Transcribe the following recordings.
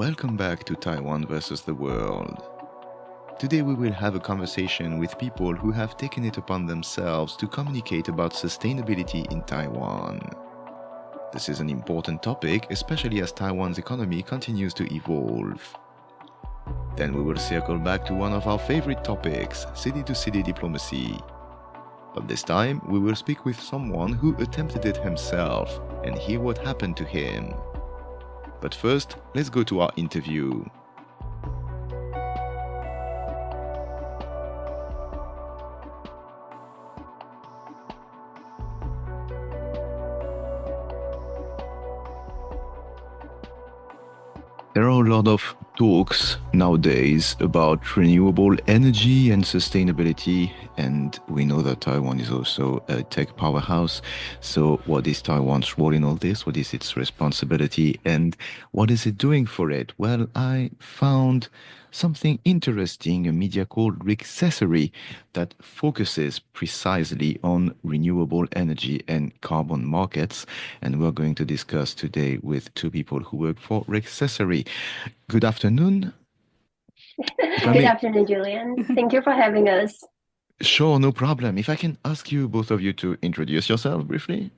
Welcome back to Taiwan versus the world. Today we will have a conversation with people who have taken it upon themselves to communicate about sustainability in Taiwan. This is an important topic, especially as Taiwan's economy continues to evolve. Then we will circle back to one of our favorite topics, city-to-city diplomacy. But this time, we will speak with someone who attempted it himself and hear what happened to him. But first, let's go to our interview. There are a lot of talks nowadays about renewable energy and sustainability, and we know that Taiwan is also a tech powerhouse. So what is Taiwan's role in all this? What is its responsibility, and what is it doing for it? Well, I found something interesting, a media called Reccessary that focuses precisely on renewable energy and carbon markets. And we're going to discuss today with two people who work for Reccessary. Good afternoon. Good afternoon, Julian. Thank you for having us. Sure, no problem. If I can ask you, both of you, to introduce yourself briefly.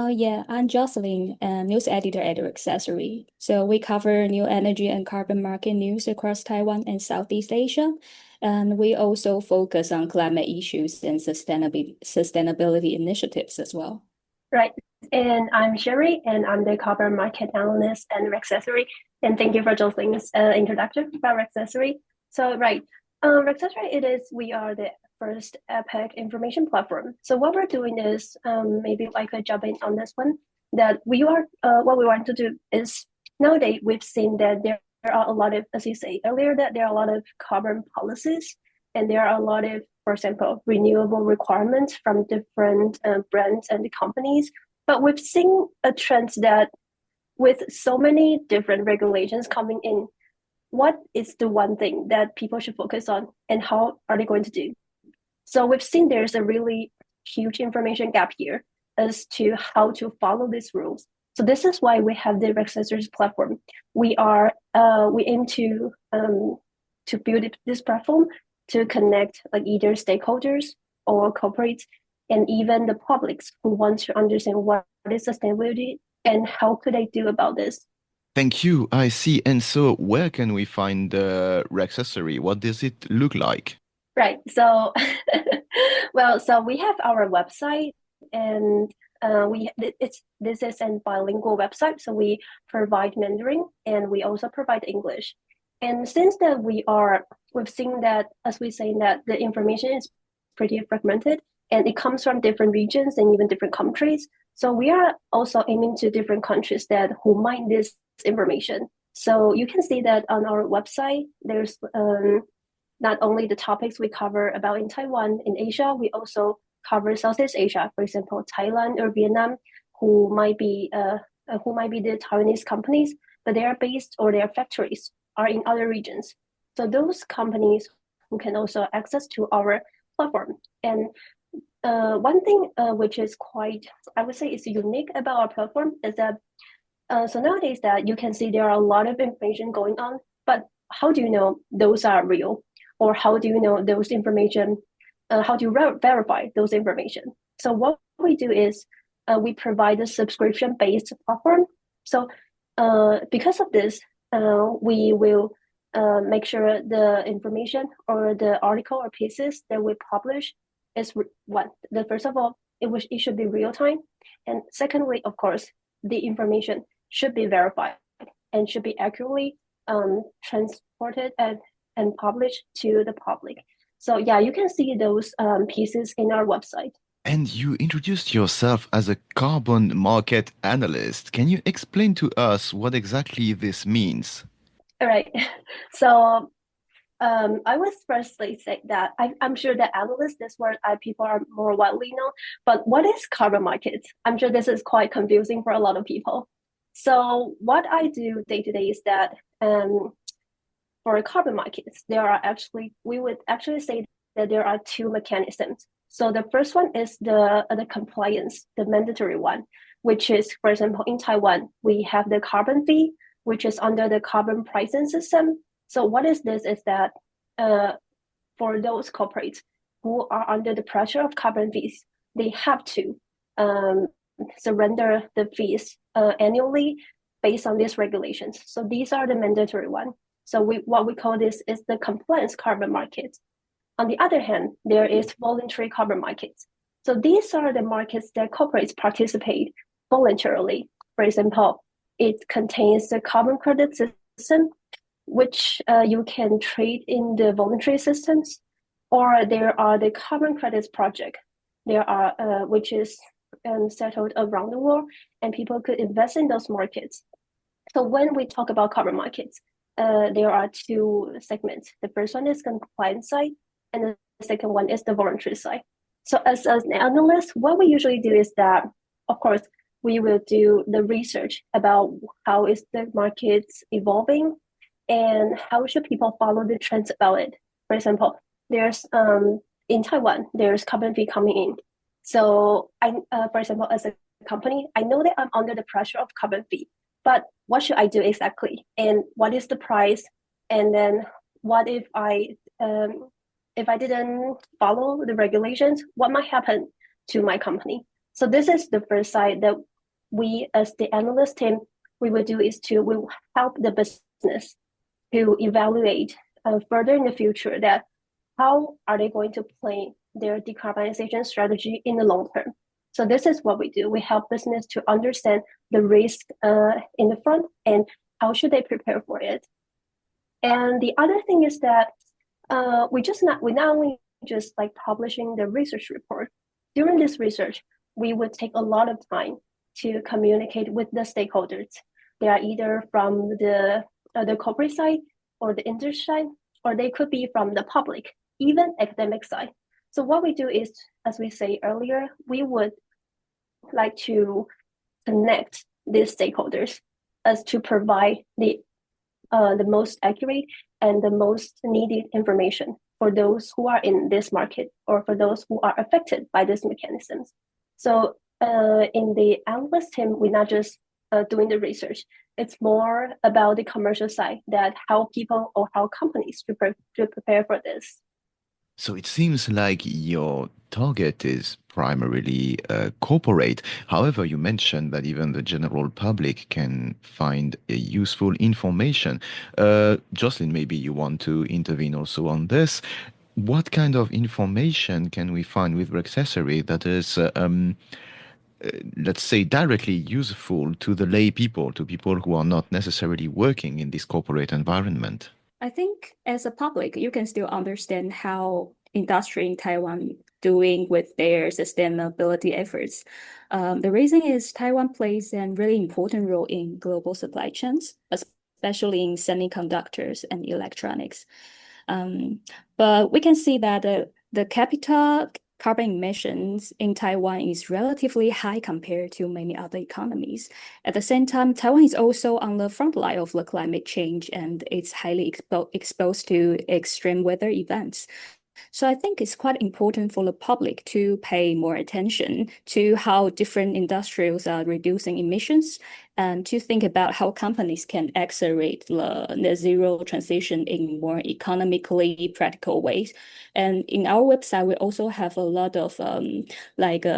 Yeah, I'm Jocelyn, a news editor at Reccessary. So we cover new energy and carbon market news across Taiwan and Southeast Asia. And we also focus on climate issues and sustainability initiatives as well. Right. And I'm Sherry, and I'm the carbon market analyst at Reccessary. And thank you for Jocelyn's introduction about Reccessary. So, right, Reccessary, we are the first epic information platform. So what we're doing is, maybe I could jump in on this one, that what we want to do is, nowadays we've seen that there are a lot of, as you say earlier, that there are a lot of carbon policies, and there are a lot of, for example, renewable requirements from different brands and companies. But we've seen a trend that with so many different regulations coming in, what is the one thing that people should focus on, and how are they going to do? So we've seen there's a really huge information gap here as to how to follow these rules. So this is why we have the Reccessors platform. We aim to build this platform to connect like either stakeholders or corporates and even the publics who want to understand what is sustainability and how could they do about this. Thank you. I see. And so where can we find the Reccessary? What does it look like? Right. So, so we have our website, and this is a bilingual website. So we provide Mandarin and we also provide English. And since that we've seen that, as we say, that the information is pretty fragmented and it comes from different regions and even different countries. So we are also aiming to different countries that who mine this information. So you can see that on our website, there's not only the topics we cover about in Taiwan, in Asia, we also cover Southeast Asia, for example, Thailand or Vietnam, who might be the Taiwanese companies, but they are based or their factories are in other regions. So those companies who can also access to our platform. And one thing which is quite, I would say, is unique about our platform is that so nowadays that you can see there are a lot of information going on, but how do you know those are real? Or how do you know those information? How do you verify those information? So what we do is we provide a subscription-based platform. So because of this, we will make sure the information or the article or pieces that we publish is first of all, it should be real time, and secondly, of course, the information should be verified and should be accurately transported and published to the public. So yeah, you can see those pieces in our website. And you introduced yourself as a carbon market analyst. Can you explain to us what exactly this means? All right. So I would firstly say that I'm sure that analysts, this word people are more widely known, but what is carbon market? I'm sure this is quite confusing for a lot of people. So what I do day to day is that for carbon markets, we would actually say that there are two mechanisms. So the first one is the compliance, the mandatory one, which is, for example, in Taiwan, we have the carbon fee which is under the carbon pricing system. So what is this is that for those corporates who are under the pressure of carbon fees, they have to surrender the fees annually based on these regulations. So these are the mandatory one. So what we call this is the compliance carbon market. On the other hand, there is voluntary carbon markets. So these are the markets that corporates participate voluntarily. For example, it contains the carbon credit system, which you can trade in the voluntary systems, or there are the carbon credits project. There are which is settled around the world, and people could invest in those markets. So when we talk about carbon markets, there are two segments. The first one is compliance side, and the second one is the voluntary side. So as an analyst, what we usually do is that, of course, we will do the research about how is the market evolving and how should people follow the trends about it. For example, there's in Taiwan, there's carbon fee coming in. So for example, as a company, I know that I'm under the pressure of carbon fee, but what should I do exactly? And what is the price? And then what if I didn't follow the regulations? What might happen to my company? So this is the first side that we, as the analyst team, we will do is we will help the business to evaluate further in the future that how are they going to play their decarbonization strategy in the long term. So this is what we do. We help business to understand the risk in the front and how should they prepare for it. And the other thing is that we not only just like publishing the research report. During this research, we would take a lot of time to communicate with the stakeholders. They are either from the corporate side or the industry side, or they could be from the public, even academic side. So what we do is, as we say earlier, we would like to connect these stakeholders as to provide the most accurate and the most needed information for those who are in this market or for those who are affected by these mechanisms. So in the analyst team, we're not just doing the research. It's more about the commercial side, that how people or how companies to prepare for this. So it seems like your target is primarily corporate. However, you mentioned that even the general public can find useful information. Jocelyn, maybe you want to intervene also on this. What kind of information can we find with Reccessary that is, let's say, directly useful to the lay people, to people who are not necessarily working in this corporate environment? I think as a public, you can still understand how industry in Taiwan doing with their sustainability efforts. The reason is Taiwan plays a really important role in global supply chains, especially in semiconductors and electronics. But we can see that the capita carbon emissions in Taiwan is relatively high compared to many other economies. At the same time, Taiwan is also on the front line of the climate change, and it's highly exposed to extreme weather events. So I think it's quite important for the public to pay more attention to how different industrials are reducing emissions and to think about how companies can accelerate the net zero transition in more economically practical ways. And in our website, we also have a lot of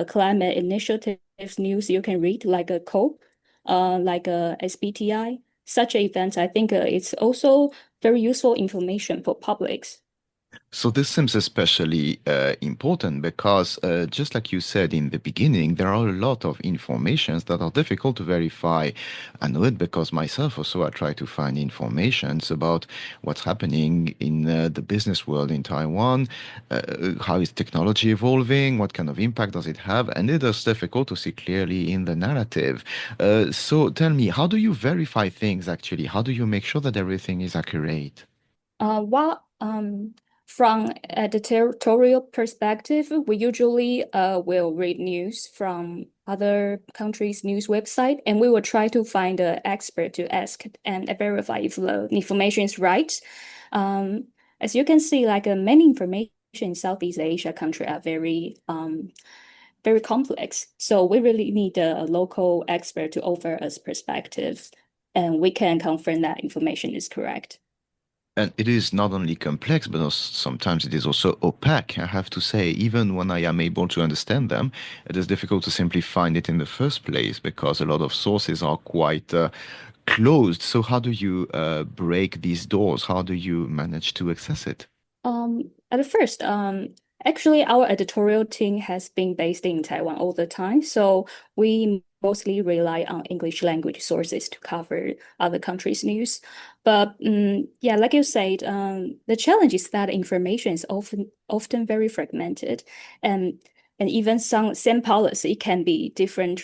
climate initiatives news you can read, like a COPE, like a SBTI. Such events, I think it's also very useful information for publics. So this seems especially important because, just like you said in the beginning, there are a lot of informations that are difficult to verify. I know it because myself also I try to find informations about what's happening in the business world in Taiwan, how is technology evolving, what kind of impact does it have, and it is difficult to see clearly in the narrative. So tell me, how do you verify things actually? How do you make sure that everything is accurate? From editorial perspective, we usually will read news from other countries' news website, and we will try to find an expert to ask and verify if the information is right. As you can see, many information in Southeast Asia country are very complex. So we really need a local expert to offer us perspective. and we can confirm that information is correct. And it is not only complex, but also, sometimes it is also opaque, I have to say. Even when I am able to understand them, it is difficult to simply find it in the first place because a lot of sources are quite closed. So how do you break these doors? How do you manage to access it? At first, actually, our editorial team has been based in Taiwan all the time, so we mostly rely on English language sources to cover other countries' news. But yeah, like you said, the challenge is that information is often very fragmented, and even some same policy can be different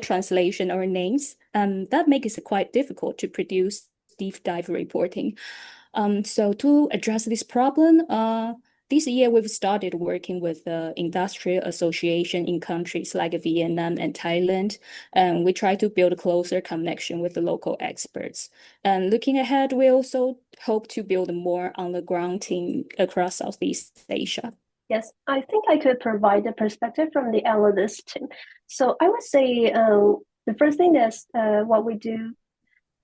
translation or names. That makes it quite difficult to produce deep dive reporting. So to address this problem, this year we've started working with the industrial association in countries like Vietnam and Thailand, and we try to build a closer connection with the local experts. And looking ahead, we also hope to build a more on-the-ground team across Southeast Asia. Yes, I think I could provide the perspective from the analyst team. So I would say the first thing is what we do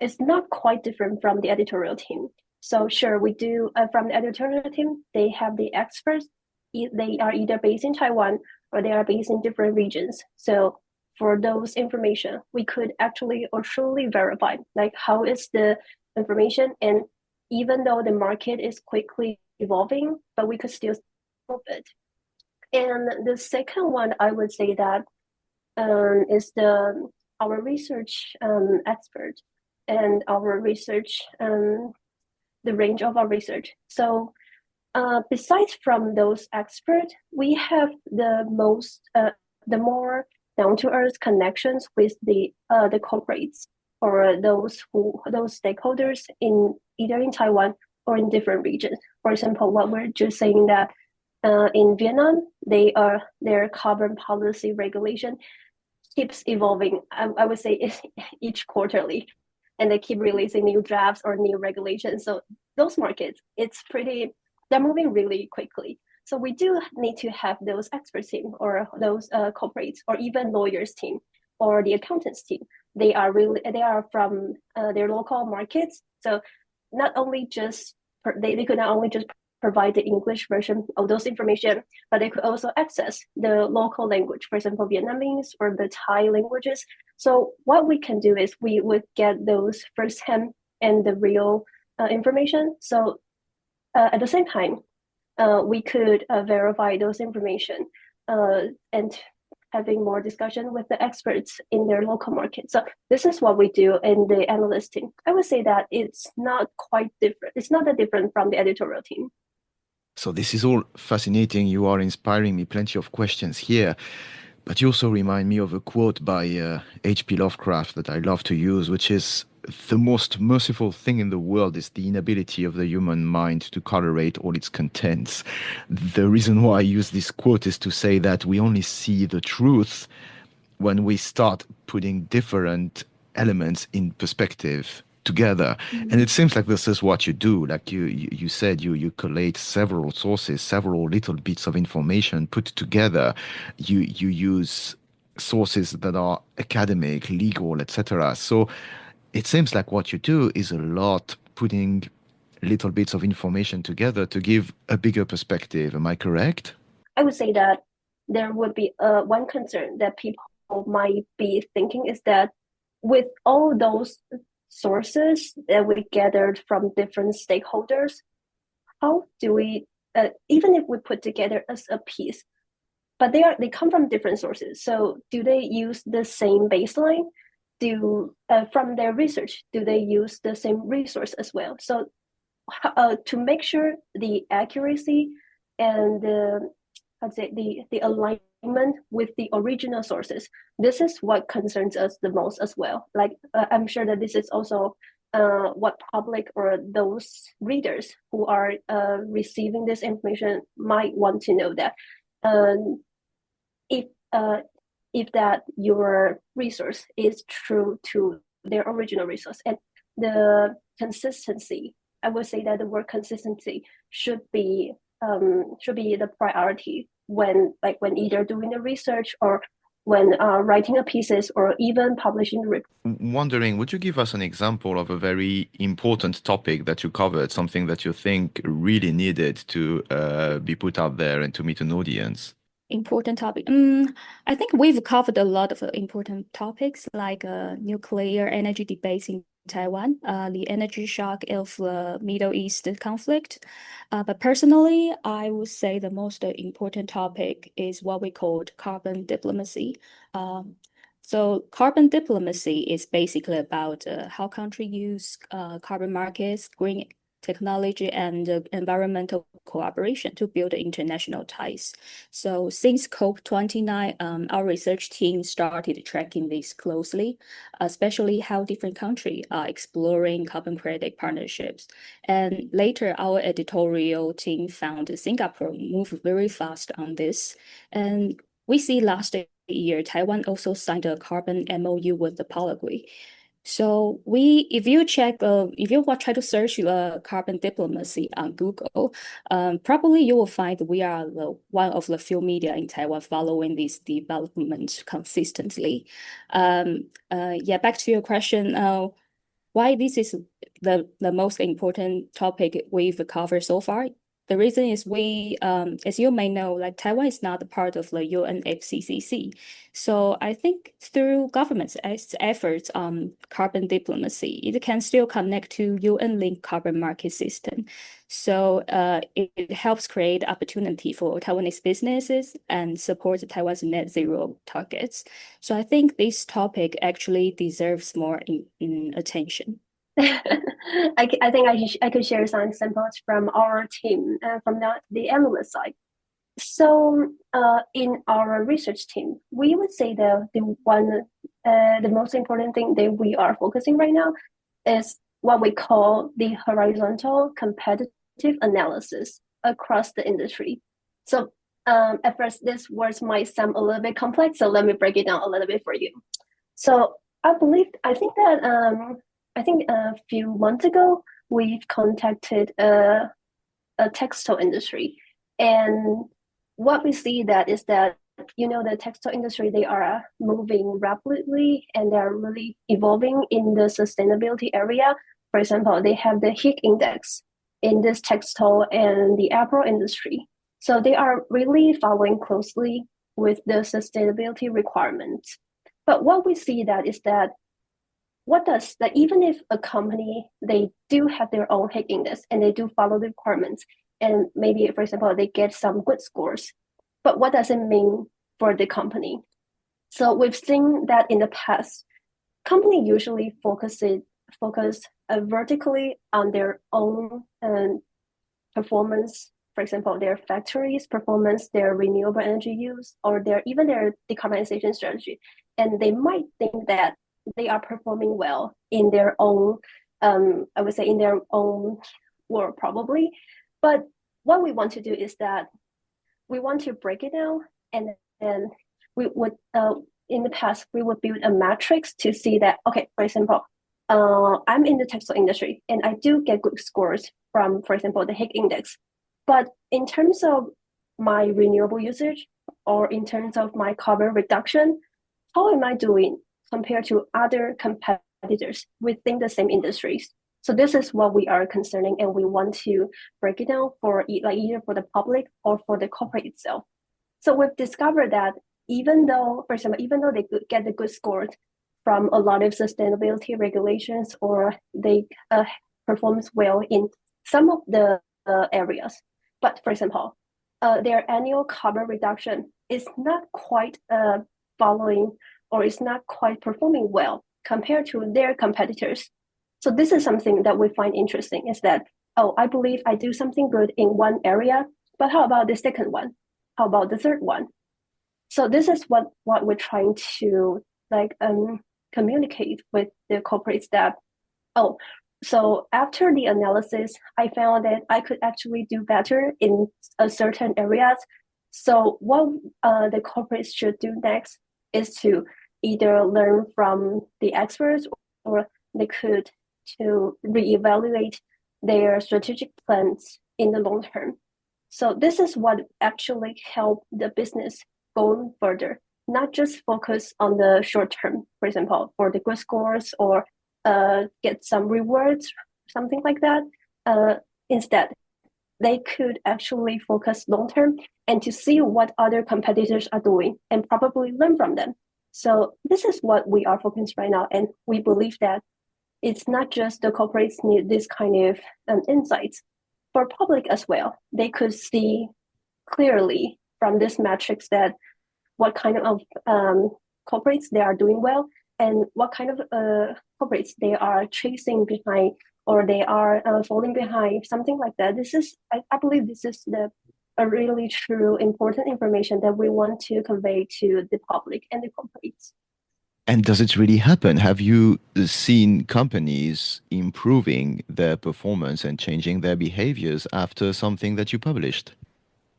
is not quite different from the editorial team. So sure, we do from the editorial team, they have the experts. They are either based in Taiwan or they are based in different regions. So for those information, we could actually or truly verify like how is the information, and even though the market is quickly evolving, but we could still solve it. And the second one, I would say that is our research expert and our research, the range of our research. So besides from those experts, we have the more down-to-earth connections with the corporates or those stakeholders in either in Taiwan or in different regions. For example, what we're just saying that in Vietnam, their carbon policy regulation keeps evolving. I would say each quarterly, and they keep releasing new drafts or new regulations. So those markets, they're moving really quickly. So we do need to have those experts team or those corporates or even lawyers team or the accountants team. They are from their local markets. So not only just they could not only just provide the English version of those information, but they could also access the local language, for example, Vietnamese or the Thai languages. So what we can do is we would get those firsthand and the real information. So at the same time, we could verify those information and having more discussion with the experts in their local market. So this is what we do in the analyst team. I would say that it's not quite different. It's not that different from the editorial team. So this is all fascinating. You are inspiring me. Plenty of questions here. But you also remind me of a quote by H.P. Lovecraft that I love to use, which is, the most merciful thing in the world is the inability of the human mind to tolerate all its contents. The reason why I use this quote is to say that we only see the truth when we start putting different elements in perspective together. And it seems like this is what you do. Like you said, you collate several sources, several little bits of information put together. You use sources that are academic, legal, etc. So it seems like what you do is a lot putting little bits of information together to give a bigger perspective. Am I correct? I would say that there would be one concern that people might be thinking is that with all those sources that we gathered from different stakeholders, how do we, even if we put together as a piece, but they come from different sources. So do they use the same baseline? From their research, do they use the same resource as well? So to make sure the accuracy and the alignment with the original sources, this is what concerns us the most as well. Like I'm sure that this is also what public or those readers who are receiving this information might want to know, that if that your resource is true to their original resource, and the consistency, I would say that the word consistency should be the priority when either doing the research or when writing a pieces or even publishing the report. Wondering, would you give us an example of a very important topic that you covered, something that you think really needed to be put out there and to meet an audience? Important topic. I think we've covered a lot of important topics like nuclear energy debates in Taiwan, the energy shock of the Middle East conflict. But personally, I would say the most important topic is what we called carbon diplomacy. So carbon diplomacy is basically about how countries use carbon markets, green technology, and environmental cooperation to build international ties. So since COP29, our research team started tracking this closely, especially how different countries are exploring carbon credit partnerships. And later, our editorial team found Singapore moved very fast on this. And we see last year, Taiwan also signed a carbon MOU with the Paraguay. So if you try to search carbon diplomacy on Google, probably you will find we are one of the few media in Taiwan following this development consistently. Back to your question, why this is the most important topic we've covered so far. The reason is as you may know, like Taiwan is not a part of the UNFCCC. So I think through government's efforts on carbon diplomacy, it can still connect to UN-linked carbon market system. So it helps create opportunity for Taiwanese businesses and support Taiwan's net zero targets. So I think this topic actually deserves more in attention. I think I could share some examples from our team, from the analyst side. So in our research team, we would say that the most important thing that we are focusing right now is what we call the horizontal competitive analysis across the industry. So at first, this words might sound a little bit complex, so let me break it down a little bit for you. So I think that a few months ago, we've contacted a textile industry. And what we see is that, the textile industry, they are moving rapidly and they're really evolving in the sustainability area. For example, they have the HIG index in this textile and the apparel industry. So they are really following closely with the sustainability requirements. But what we see is that even if a company, they do have their own HIG index and they do follow the requirements, and maybe, for example, they get some good scores, but what does it mean for the company? So we've seen that in the past, company usually focus vertically on their own performance. For example, their factories performance, their renewable energy use, or their decarbonization strategy, and they might think that they are performing well in their own, I would say in their own world probably. But what we want to do is that we want to break it down, and then we would, in the past, we would build a matrix to see that, okay, for example, I'm in the textile industry and I do get good scores from, for example, the HIG index. But in terms of my renewable usage or in terms of my carbon reduction, how am I doing compared to other competitors within the same industries? So this is what we are concerning, and we want to break it down for either for the public or for the corporate itself. So we've discovered that even though they get the good scores from a lot of sustainability regulations, or they perform well in some of the areas, but for example, their annual carbon reduction is not quite following, or is not quite performing well compared to their competitors. So this is something that we find interesting, is that, I believe I do something good in one area, but how about the second one? How about the third one? So this is what we're trying to communicate with the corporates, that, so after the analysis, I found that I could actually do better in a certain areas. So what the corporates should do next is to either learn from the experts, or they could to reevaluate their strategic plans in the long term. So this is what actually helped the business going further. not just focus on the short term, for example, for the good scores or get some rewards, something like that. Instead, they could actually focus long term and to see what other competitors are doing and probably learn from them. So this is what we are focused right now, and we believe that it's not just the corporates need this kind of insights. For public as well, they could see clearly from this metrics that what kind of corporates they are doing well and what kind of corporates they are chasing behind or they are falling behind, something like that. I believe this is a really true important information that we want to convey to the public and the corporates. And does it really happen? Have you seen companies improving their performance and changing their behaviors after something that you published?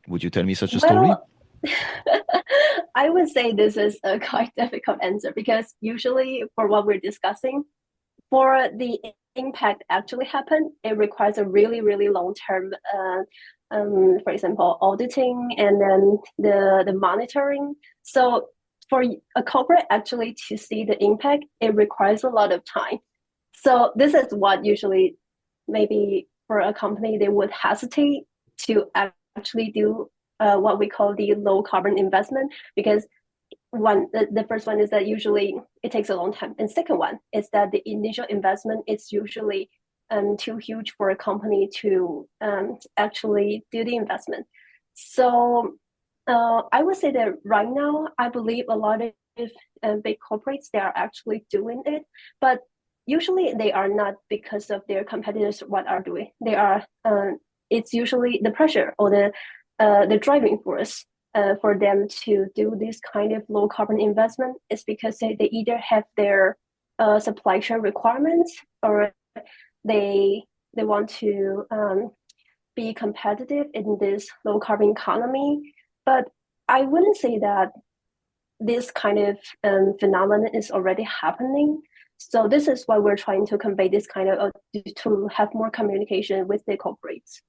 Would you tell me such a story? Well, I would say this is a quite difficult answer because usually for what we're discussing, for the impact actually happen, it requires a really, really long-term, for example, auditing and then the monitoring. So for a corporate actually to see the impact, it requires a lot of time. So this is what usually maybe for a company, they would hesitate to actually do what we call the low carbon investment because the first one is that usually it takes a long time, and second one is that the initial investment is usually too huge for a company to actually do the investment. So I would say that right now I believe a lot of big corporates they are actually doing it, but usually they are not because of their competitors what are doing. They are it's usually the pressure or the driving force for them to do this kind of low carbon investment is because they either have their supply chain requirements or they want to be competitive in this low carbon economy. But I wouldn't say that this kind of phenomenon is already happening. So this is why we're trying to convey this kind of to have more communication with the corporates.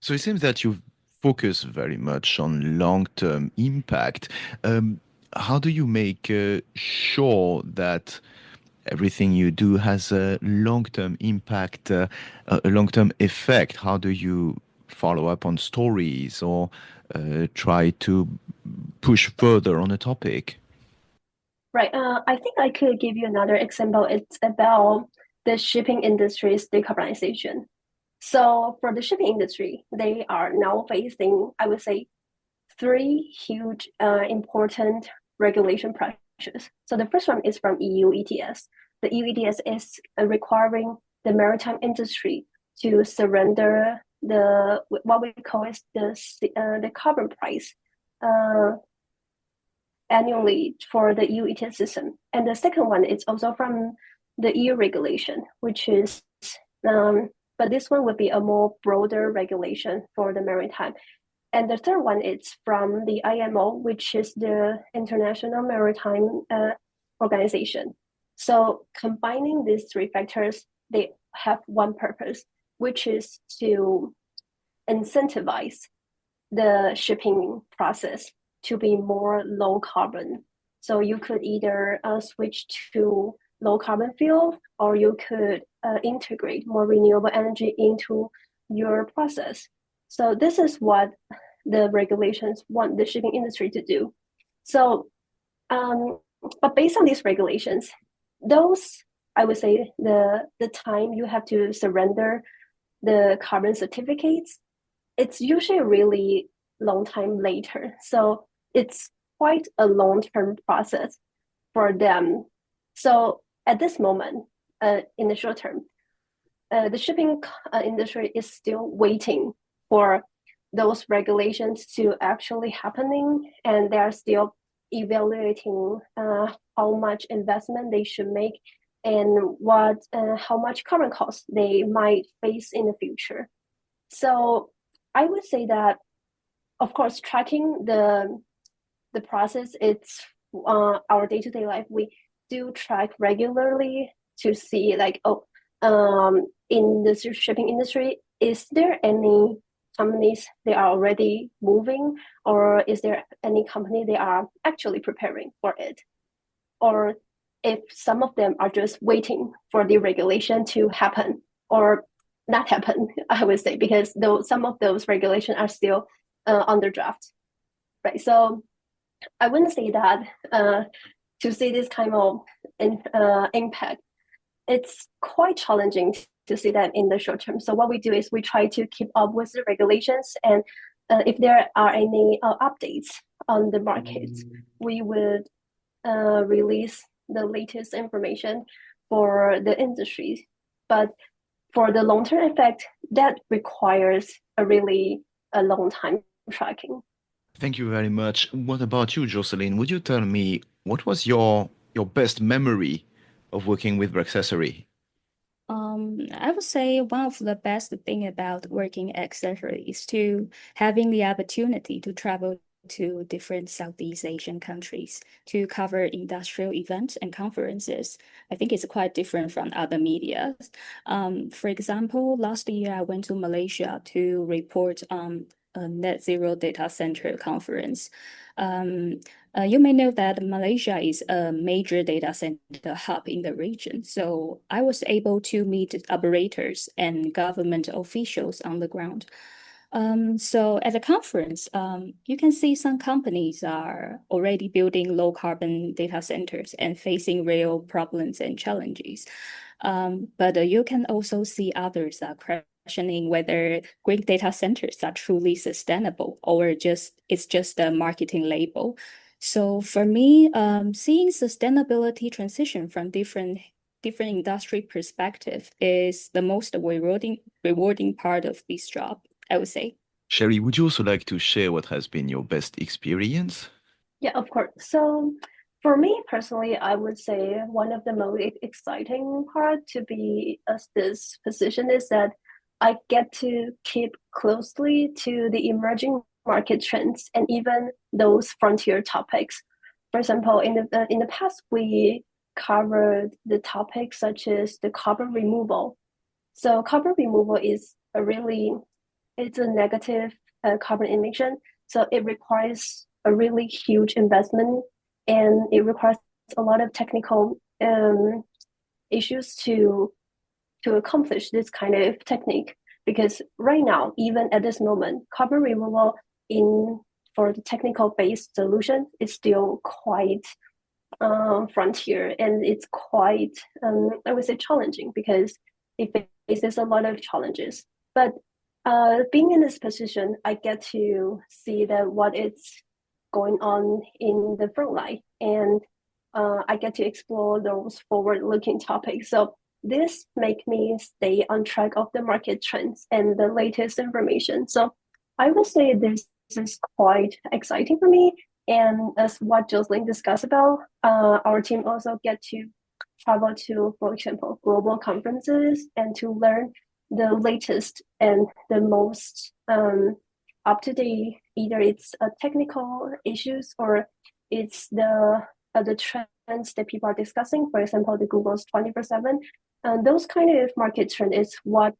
So it seems that you focus very much on long-term impact. How do you make sure that everything you do has a long-term impact, a long-term effect? How do you follow up on stories or try to push further on a topic? Right. I think I could give you another example. It's about the shipping industry's decarbonization. So for the shipping industry, they are now facing, I would say, three huge important regulation pressures. So the first one is from EU ETS. The EU ETS is requiring the maritime industry to surrender the what we call is the carbon price annually for the EU ETS system. And the second one is also from the EU regulation, which is but this one would be a more broader regulation for the maritime. And the third one is from the IMO, which is the International Maritime Organization. So combining these three factors, they have one purpose, which is to incentivize the shipping process to be more low carbon. So you could either switch to low carbon fuel, or you could integrate more renewable energy into your process. So this is what the regulations want the shipping industry to do. So, but based on these regulations, those, I would say the time you have to surrender the carbon certificates, it's usually a really long time later. So it's quite a long-term process for them. So at this moment, in the short term, the shipping industry is still waiting for those regulations to actually happening, and they are still evaluating how much investment they should make and how much carbon costs they might face in the future. So I would say that, of course, tracking the process, it's our day-to-day life. We do track regularly to see like, in the shipping industry, is there any companies they are already moving, or is there any company they are actually preparing for it? Or if some of them are just waiting for the regulation to happen or not happen, I would say, because though some of those regulations are still under draft, right? So I wouldn't say that to see this kind of impact, it's quite challenging to see that in the short term. So what we do is we try to keep up with the regulations, and if there are any updates on the markets, we would release the latest information for the industry. But for the long-term effect, that requires a long time tracking. Thank you very much. What about you, Jocelyn? Would you tell me what was your best memory of working with Reccessary? I would say one of the best thing about working at Reccessary is to having the opportunity to travel to different Southeast Asian countries to cover industrial events and conferences. I think it's quite different from other media. For example, last year I went to Malaysia to report on a net zero data center conference. You may know that Malaysia is a major data center hub in the region. So I was able to meet operators and government officials on the ground. So at the conference, you can see some companies are already building low carbon data centers and facing real problems and challenges. But you can also see others are questioning whether green data centers are truly sustainable or it's just a marketing label. So for me, seeing sustainability transition from different industry perspective is the most rewarding part of this job, I would say. Sherry, would you also like to share what has been your best experience? Yeah, of course. So for me personally, I would say one of the most exciting part to be as this position is that I get to keep closely to the emerging market trends and even those frontier topics. For example, in the past, we covered the topics such as the carbon removal. So carbon removal is it's a negative carbon emission. So it requires a really huge investment, and it requires a lot of technical issues to accomplish this kind of technique. Because right now, even at this moment, carbon removal in for the technical based solution is still quite frontier, and it's quite I would say challenging because it faces a lot of challenges. But being in this position, I get to see that what is going on in the front line, and I get to explore those forward-looking topics. So this make me stay on track of the market trends and the latest information. So I would say this is quite exciting for me. And as what Jocelyn discussed about, our team also get to travel to, for example, global conferences and to learn the latest and the most up to date. Either it's technical issues or it's the trends that people are discussing. For example, the Google's 24/7. Those kind of market trend is what,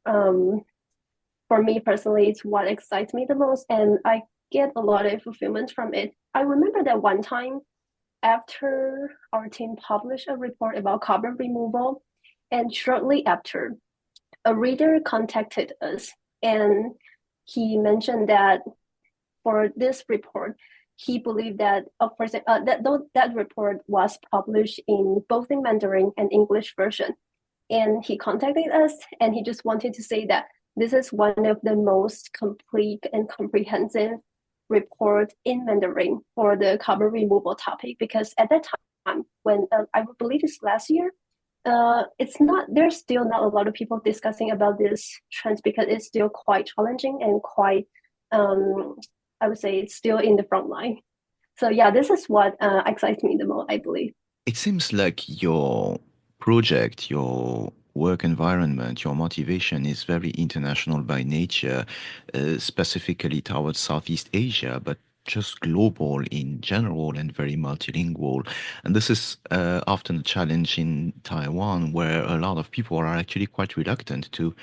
for me personally, it's what excites me the most, and I get a lot of fulfillment from it. I remember that one time after our team published a report about carbon removal, and shortly after, a reader contacted us, and he mentioned that for this report, he believed that, of course, that report was published in both in Mandarin and English version. And he contacted us, and he just wanted to say that this is one of the most complete and comprehensive report in Mandarin for the carbon removal topic. Because at that time, when I believe it's last year, there's still not a lot of people discussing about this trend because it's still quite challenging and quite, I would say it's still in the front line. So yeah, this is what excites me the most, I believe. It seems like your project, your work environment, your motivation is very international by nature, specifically towards Southeast Asia. But just global in general and very multilingual. And this is often a challenge in Taiwan, where a lot of people are actually quite reluctant to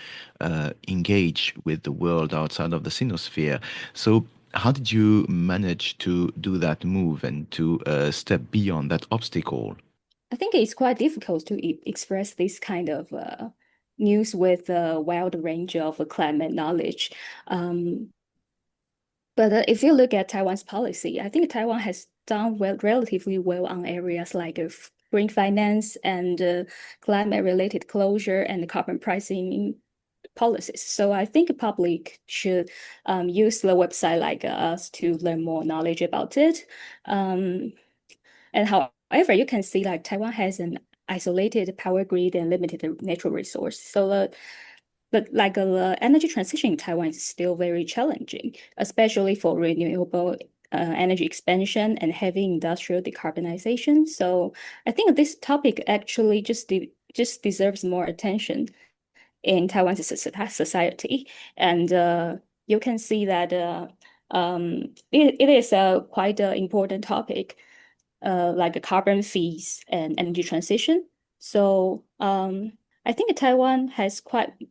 engage with the world outside of the Sinosphere. So, how did you manage to do that move and to step beyond that obstacle? I think it's quite difficult to express this kind of news with a wide range of climate knowledge. Um, but if you look at Taiwan's policy, I think Taiwan has done relatively well on areas like green finance and climate-related closure and carbon pricing policies. So I think the public should use the website like us to learn more knowledge about it. And however, you can see like Taiwan has an isolated power grid and limited natural resource. So but like the energy transition in Taiwan is still very challenging, especially for renewable energy expansion and heavy industrial decarbonization. So I think this topic actually just deserves more attention in Taiwan's society. And you can see that it is a quite important topic, like carbon fees and energy transition. So I think Taiwan has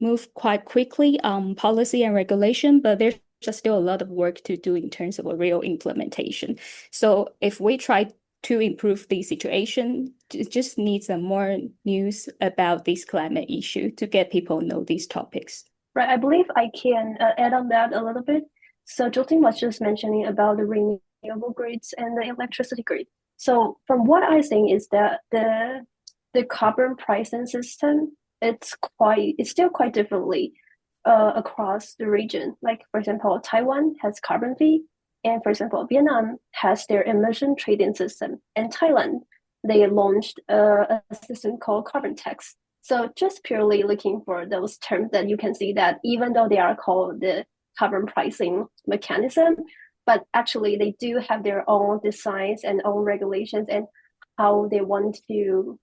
moved quite quickly on policy and regulation, but there's just still a lot of work to do in terms of a real implementation. So if we try to improve the situation, it just needs some more news about this climate issue to get people know these topics. Right, I believe I can add on that a little bit. So Jolting was just mentioning about the renewable grids and the electricity grid. So from what I think is that the carbon pricing system, it's still quite differently across the region. Like for example, Taiwan has carbon fee, and for example, Vietnam has their emission trading system, and Thailand they launched a system called carbon tax. So just purely looking for those terms that you can see that even though they are called the carbon pricing mechanism, but actually they do have their own designs and own regulations and how they want to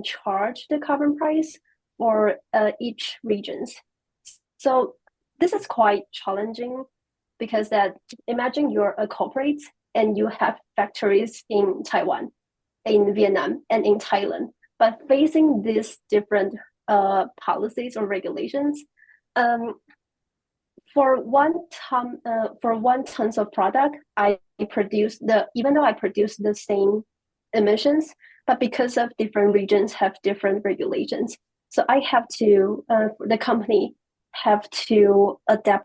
charge the carbon price for each regions. So this is quite challenging because that imagine you're a corporate and you have factories in Taiwan, in Vietnam, and in Thailand, but facing these different policies or regulations, for one tons of product, even though I produce the same emissions, but because of different regions have different regulations, so I have to the company have to have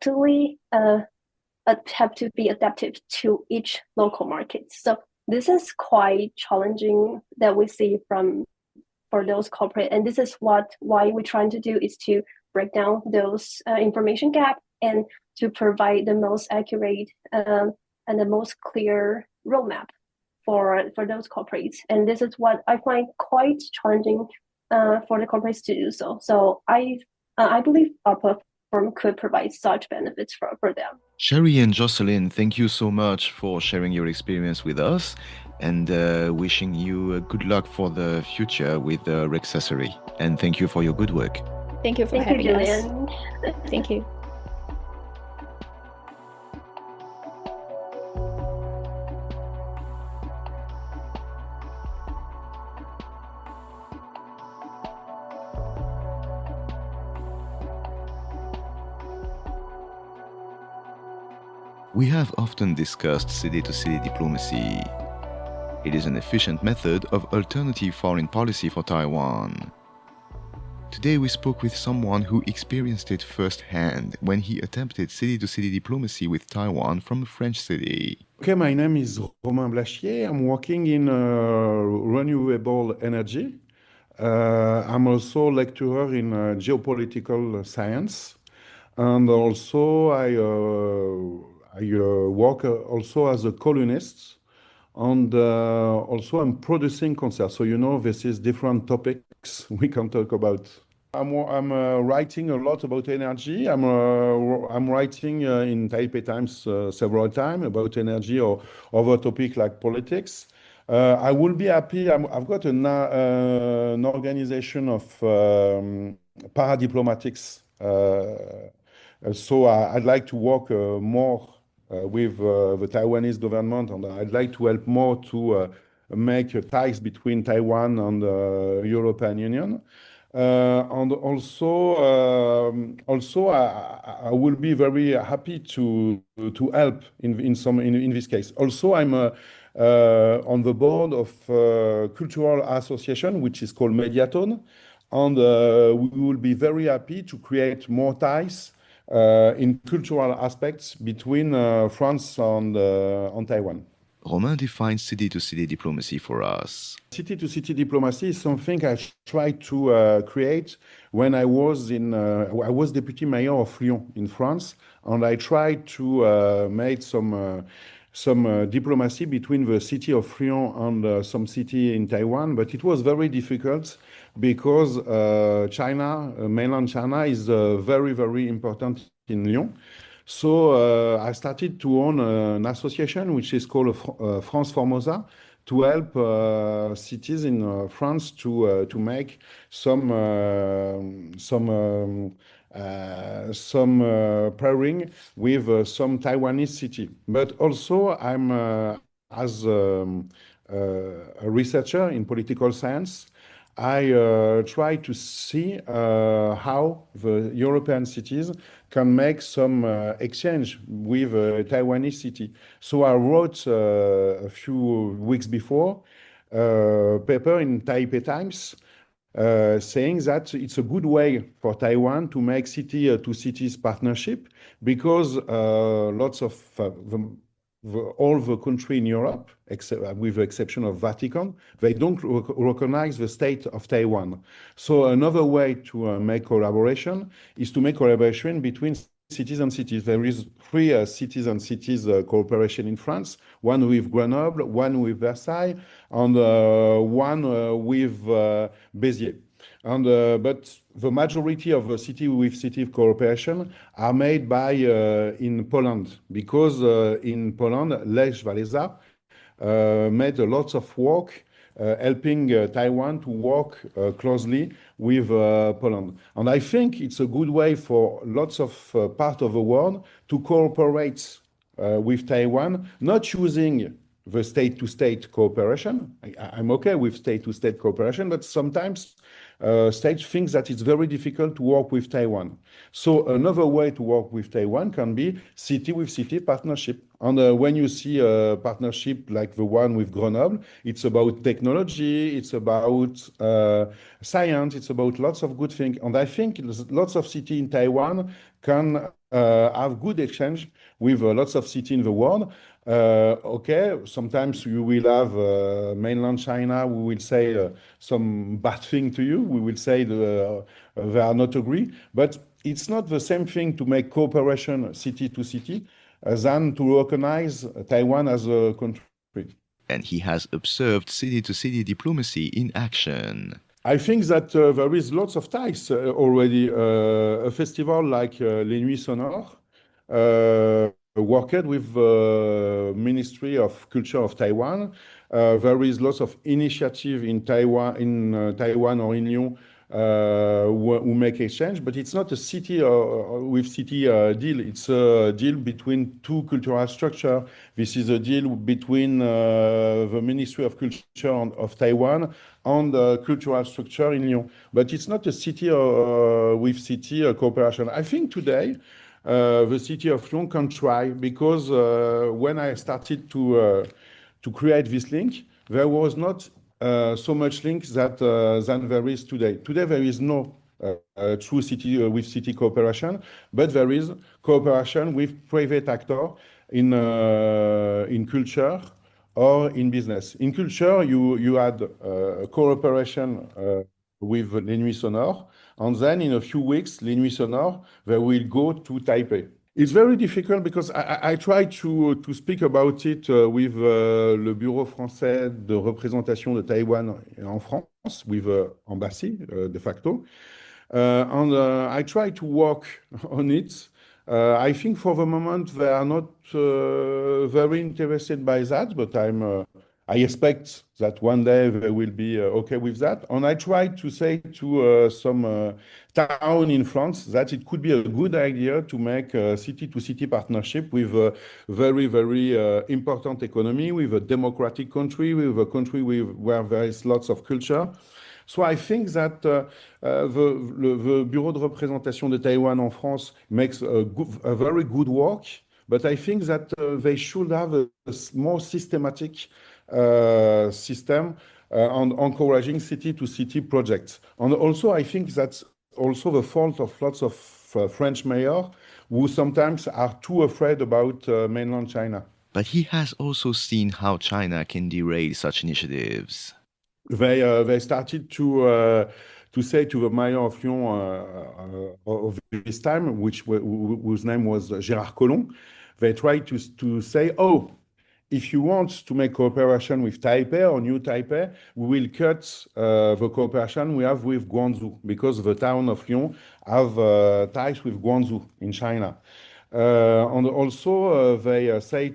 to be adaptive to each local market. So this is quite challenging that we see for those corporate, and this is why we're trying to do is to break down those information gap and to provide the most accurate and the most clear roadmap for those corporates. And this is what I find quite challenging for the corporates to do so. So I believe our platform could provide such benefits for them. Sherry and Jocelyn, thank you so much for sharing your experience with us and wishing you good luck for the future with Reccessary. And thank you for your good work. Thank you for having us. Julian. Thank you. We have often discussed city-to-city diplomacy. It is an efficient method of alternative foreign policy for Taiwan. Today we spoke with someone who experienced it firsthand when he attempted city-to-city diplomacy with Taiwan from a French city. Okay, my name is Romain Blachier. I'm working in renewable energy. I'm also lecturer in geopolitical science, and also I work also as a columnist, and also I'm producing concerts. So this is different topics we can talk about. I'm writing a lot about energy. I'm writing in Taipei Times several times about energy or other topic like politics. I will be happy. I've got an organization of paradiplomatics. So I'd like to work more with the Taiwanese government, and I'd like to help more to make ties between Taiwan and the European Union. And also, I will be very happy to help in this case. Also, I'm on the board of a cultural association which is called Mediatone, and we will be very happy to create more ties in cultural aspects between France and Taiwan. Romain defines city-to-city diplomacy for us. City-to-city diplomacy is something I tried to create when I was I was deputy mayor of Lyon in France, and I tried to make some diplomacy between the city of Lyon and some city in Taiwan, but it was very difficult because China, mainland China, is very, very important in Lyon. So I started to own an association which is called France Formosa to help cities in France to make some pairing with some Taiwanese city. But also I'm as a researcher in political science. I try to see how the European cities can make some exchange with a Taiwanese city. So I wrote a few weeks before a paper in Taipei Times saying that it's a good way for Taiwan to make city-to-cities partnership because lots of all the country in Europe, except, with the exception of Vatican, they don't recognize the state of Taiwan. So another way to make collaboration is to make collaboration between cities and cities. There is three cities and cities cooperation in France, one with Grenoble, one with Versailles, and one with Béziers. And, but the majority of the city with city cooperation are made by in Poland, because in Poland, Lech Walesa made a lot of work helping Taiwan to work closely with Poland. And I think it's a good way for lots of parts of the world to cooperate with Taiwan, not using the state-to-state cooperation. I'm okay with state-to-state cooperation, but sometimes states think that it's very difficult to work with Taiwan. So another way to work with Taiwan can be city-with-city partnership. And when you see a partnership like the one with Grenoble, it's about technology, it's about science, it's about lots of good things. And I think lots of cities in Taiwan can have good exchange with lots of cities in the world. Okay, sometimes you will have mainland China, we will say some bad thing to you. We will say they are not agree, but it's not the same thing to make cooperation city to city than to recognize Taiwan as a country. And he has observed city-to-city diplomacy in action. I think that there is lots of ties already. A festival like Les Nuits Sonores worked with the Ministry of Culture of Taiwan. There is lots of initiative in Taiwan or in Lyon who make exchange, but it's not a city with city deal. It's a deal between two cultural structures. This is a deal between the Ministry of Culture of Taiwan and the cultural structure in Lyon. But it's not a city with city cooperation. I think today the city of Lyon can try, because when I started to create this link, there was not so much link that than there is today. Today there is no true city with city cooperation, but there is cooperation with private actor in culture or in business. In culture, you had cooperation with Les Nuits Sonores, and then in a few weeks, Les Nuits Sonores, they will go to Taipei. It's very difficult because I try to speak about it with le Bureau français de représentation de Taïwan en France, with embassy de facto. And I try to work on it. I think for the moment they are not very interested by that, but I expect that one day they will be okay with that. And I try to say to some town in France that it could be a good idea to make a city-to-city partnership with a very, very important economy, with a democratic country, with a country where there is lots of culture. So I think that the Bureau de représentation de Taiwan en France makes a very good work, but I think that they should have a more systematic system on encouraging city-to-city projects. And also, I think that's also the fault of lots of French mayors who sometimes are too afraid about mainland China. But he has also seen how China can derail such initiatives. They started to say to the mayor of Lyon of this time, whose name was Gérard Collomb, they tried to say, oh, if you want to make cooperation with Taipei or New Taipei, we will cut the cooperation we have with Guangzhou, because the town of Lyon have ties with Guangzhou in China. And also they say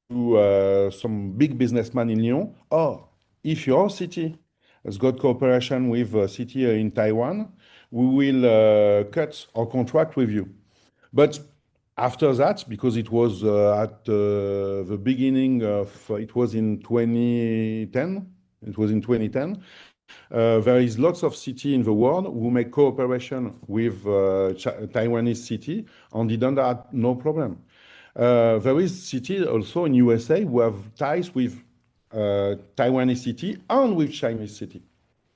to some big businessman in Lyon, oh, if your city has got cooperation with a city in Taiwan, we will cut our contract with you. But after that, because it was at the beginning of, it was in 2010, there is lots of city in the world who make cooperation with Taiwanese city and didn't have no problem. There is city also in USA who have ties with Taiwanese city and with Chinese city.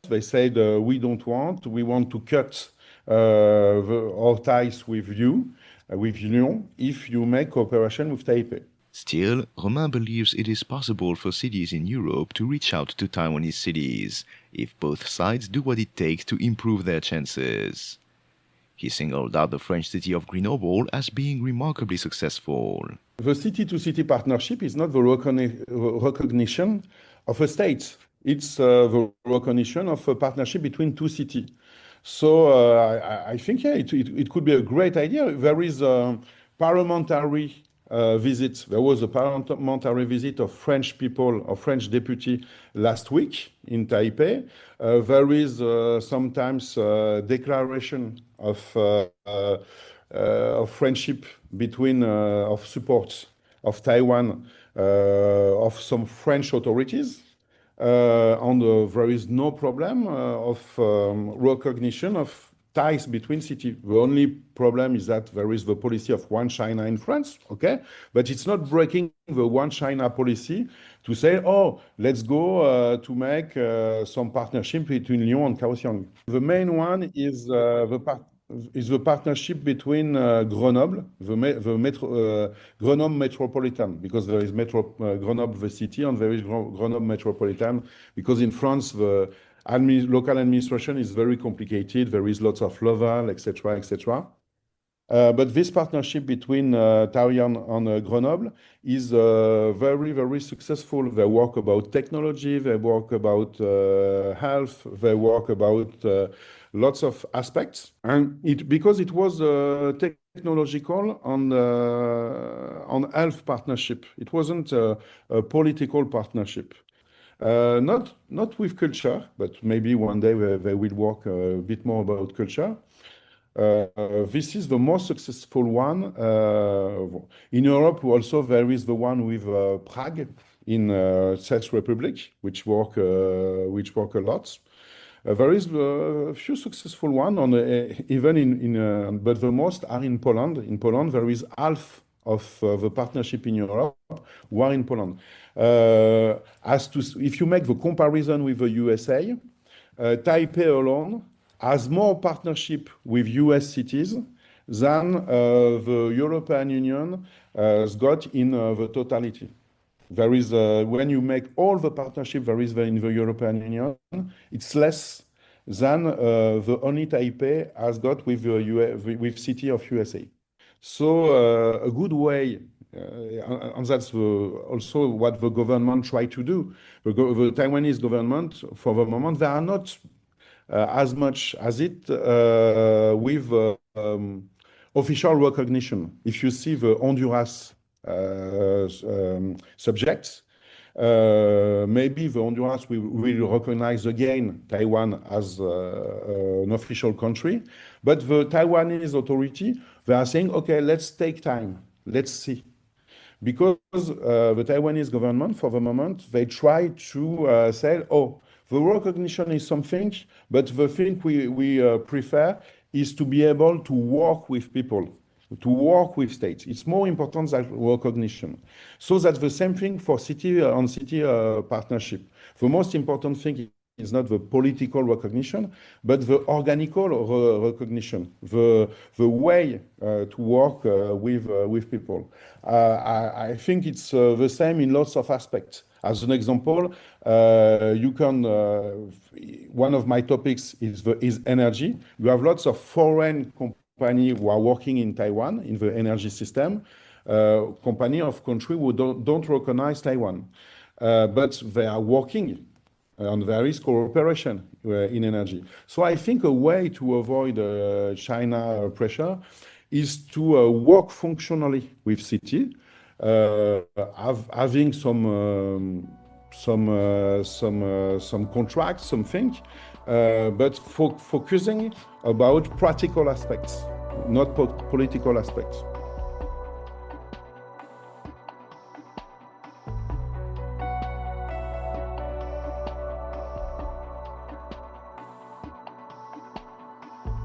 They said, we want to cut our ties with you, with Lyon, if you make cooperation with Taipei. Still, Romain believes it is possible for cities in Europe to reach out to Taiwanese cities if both sides do what it takes to improve their chances. He singled out the French city of Grenoble as being remarkably successful. The city-to-city partnership is not the recognition of a state. It's the recognition of a partnership between two cities. So I think, yeah, it could be a great idea. There is a parliamentary visit. There was a parliamentary visit of French people, of French deputy last week in Taipei. There is sometimes declaration of friendship between, of support of Taiwan, of some French authorities. And there is no problem of recognition of ties between cities. The only problem is that there is the policy of one China in France, okay? But it's not breaking the one China policy to say, oh, let's go to make some partnership between Lyon and Kaohsiung. The main one is the partnership between Grenoble, Grenoble metropolitan, because there is Grenoble the city and there is Grenoble metropolitan, because in France the local administration is very complicated. There is lots of level, etc., etc. But this partnership between Taiwan and Grenoble is very, very successful. They work about technology, they work about health, they work about lots of aspects. And because it was technological on health partnership, it wasn't a political partnership. Not with culture, but maybe one day they will work a bit more about culture. This is the most successful one. In Europe, also there is the one with Prague in Czech Republic, which work a lot. There is a few successful ones, even but the most are in Poland. In Poland, there is half of the partnership in Europe who are in Poland. If you make the comparison with the USA, Taipei alone has more partnership with US cities than the European Union has got in the totality. There is, when you make all the partnership there is in the European Union, it's less than the only Taipei has got with city of USA. So a good way, and that's also what the government tried to do. The Taiwanese government, for the moment, they are not as much as it with official recognition. If you see the Honduras subjects, Maybe the Honduras will recognize again Taiwan as an official country, but the Taiwanese authority, they are saying, okay, let's take time, let's see. Because the Taiwanese government, for the moment, they try to say, oh, the recognition is something, but the thing we prefer is to be able to work with people, to work with states. It's more important than recognition. So that's the same thing for city-on-city partnership. The most important thing is not the political recognition, but the organical recognition, the way to work with people. I think it's the same in lots of aspects. As an example, you can. One of my topics is energy. You have lots of foreign companies who are working in Taiwan in the energy system. Company of country who don't recognize Taiwan, but they are working and there is cooperation in energy. So I think a way to avoid China pressure is to work functionally with city, having some contracts, something, but focusing about practical aspects, not political aspects.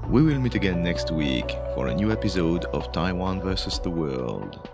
We will meet again next week for a new episode of Taiwan versus the World.